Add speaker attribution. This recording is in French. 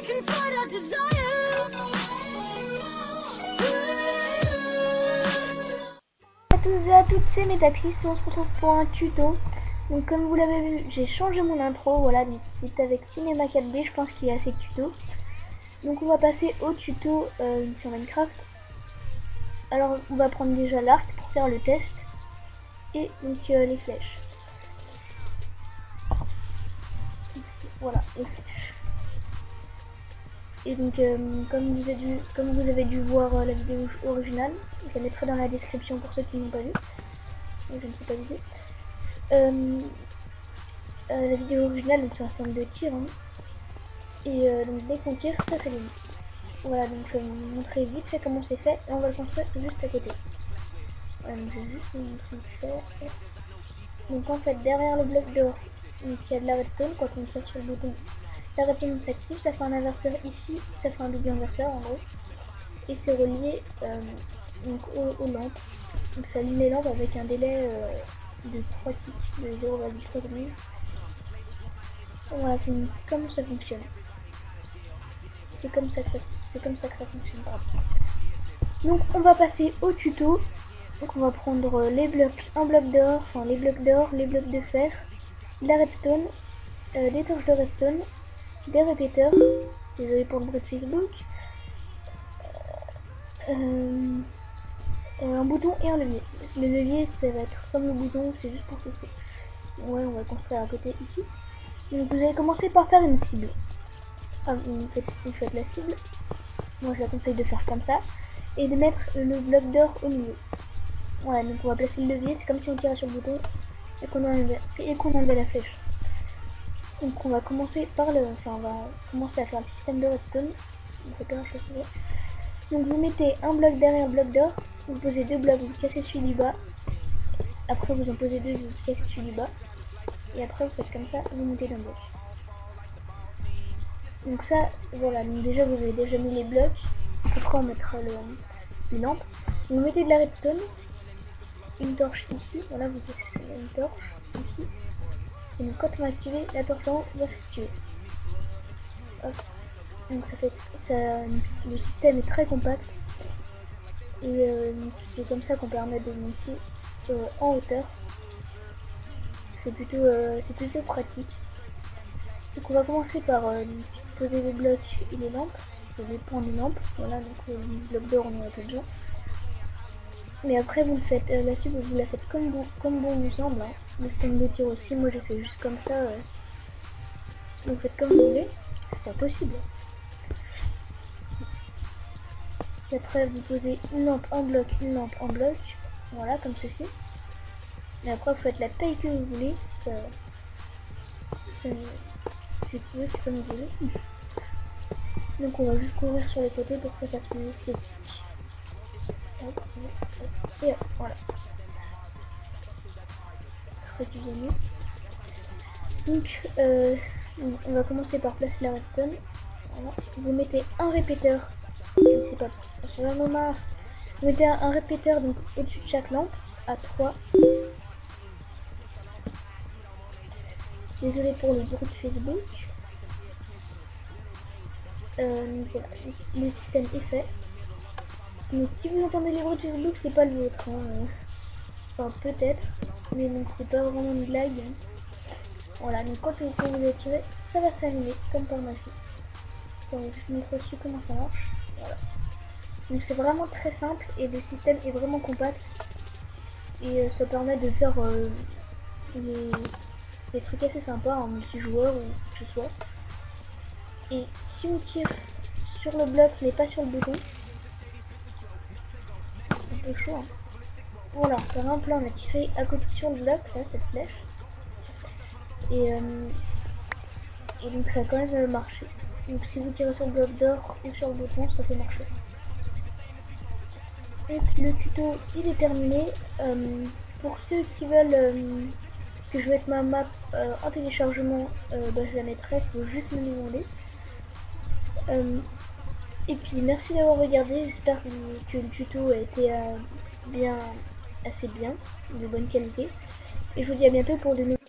Speaker 1: can fight our desires.
Speaker 2: À tous et à toutes, c'est Metaxis, on se retrouve pour un tuto. Donc comme vous l'avez vu, j'ai changé mon intro, voilà, donc c'est avec Cinema 4D, je pense qu'il est assez tuto. Donc on va passer au tuto sur Minecraft. Alors on va prendre déjà l'arc pour faire le test. Et donc les flèches. Voilà, les flèches. Et donc comme vous avez dû voir la vidéo originale, je la mettrai dans la description pour ceux qui n'ont pas vu. Je ne sais pas viser. La vidéo originale, donc c'est un système de tir. Hein. Et donc dès qu'on tire, ça s'allume. Voilà, donc je vais vous montrer vite fait comment c'est fait et on va le construire juste à côté. Voilà, donc je vais juste vous montrer vite fait. Donc en fait, derrière le bloc d'or, il y a de la redstone. Quand on tire sur le bouton, la redstone s'active, ça fait un inverseur ici, ça fait un double inverseur en gros. Et c'est relié donc aux lampes. Donc ça allume les lampes avec un délai de 3 ticks, de 0,3 secondes. Voilà, c'est comme ça fonctionne. C'est comme ça que ça fonctionne. Pardon. Donc on va passer au tuto. Donc on va prendre les blocs, un bloc d'or, enfin les blocs d'or, les blocs de fer, de la redstone, des torches de redstone, des répéteurs, désolé pour le bruit de Facebook, un bouton et un levier. Le levier ça va être comme le bouton, c'est juste pour tester. Ouais, on va construire à côté ici. Donc vous allez commencer par faire une cible. Enfin, vous faites la cible. Moi je la conseille de faire comme ça. Et de mettre le bloc d'or au milieu. Voilà, donc on va placer le levier, c'est comme si on tirait sur le bouton et qu'on enlevait la flèche. Donc on va commencer par on va commencer à faire le système de redstone. Donc vous mettez un bloc derrière le bloc d'or, vous posez deux blocs, vous cassez celui du bas. Après vous en posez deux, vous cassez celui du bas. Et après vous faites comme ça, vous montez d'un bloc. Donc ça, voilà, donc déjà vous avez déjà mis les blocs. Après on mettra les lampes. Vous mettez de la redstone, une torche ici, voilà, vous avez une torche ici. Et donc quand on va activer, la torche en haut va s'activer. Hop. Donc le système est très compact. Et c'est comme ça qu'on permet de monter en hauteur. C'est plutôt pratique. Donc on va commencer par poser les blocs et les lampes. Je vais prendre les lampes, voilà, donc le bloc d'or on en a pas besoin. Mais après vous le faites, la cible vous la faites comme bon vous semble, hein. Le système de tir aussi, moi j'ai fait juste comme ça. Vous faites comme vous voulez, c'est pas possible. Et après vous posez une lampe en bloc, une lampe en bloc, voilà comme ceci. Et après vous faites la taille que vous voulez, c'est comme vous voulez. Donc on va juste couvrir sur les côtés pour que ça se mette esthétique. Et voilà. Très bien. Donc on va commencer par placer la redstone. Voilà. Vous mettez un répéteur. Je sais pas, j'ai vraiment marre. Vous mettez un répéteur donc au-dessus de chaque lampe à 3. Désolé pour le bruit de Facebook. Voilà, le système est fait. Donc si vous entendez les bruits de Facebook, c'est pas le vôtre. Hein. Enfin peut-être, mais donc c'est pas vraiment une blague. Voilà, donc quand vous allez tirer, ça va s'allumer comme par magie. Donc je vous montre aussi comment ça marche. Voilà. Donc c'est vraiment très simple et le système est vraiment compact. Et ça permet de faire des trucs assez sympas en multijoueur ou que ce soit. Et si on tire sur le bloc mais pas sur le bouton, c'est un peu chaud. Hein. Voilà, par exemple là on a tiré à côté sur le bloc, là cette flèche. Et donc ça a quand même marché. Donc si vous tirez sur le bloc d'or ou sur le bouton, ça fait marcher. Donc le tuto il est terminé. Pour ceux qui veulent que je mette ma map en téléchargement, je la mettrai, il faut juste me demander. Et puis merci d'avoir regardé, j'espère que le tuto a été assez bien, de bonne qualité. Et je vous dis à bientôt pour de nouveaux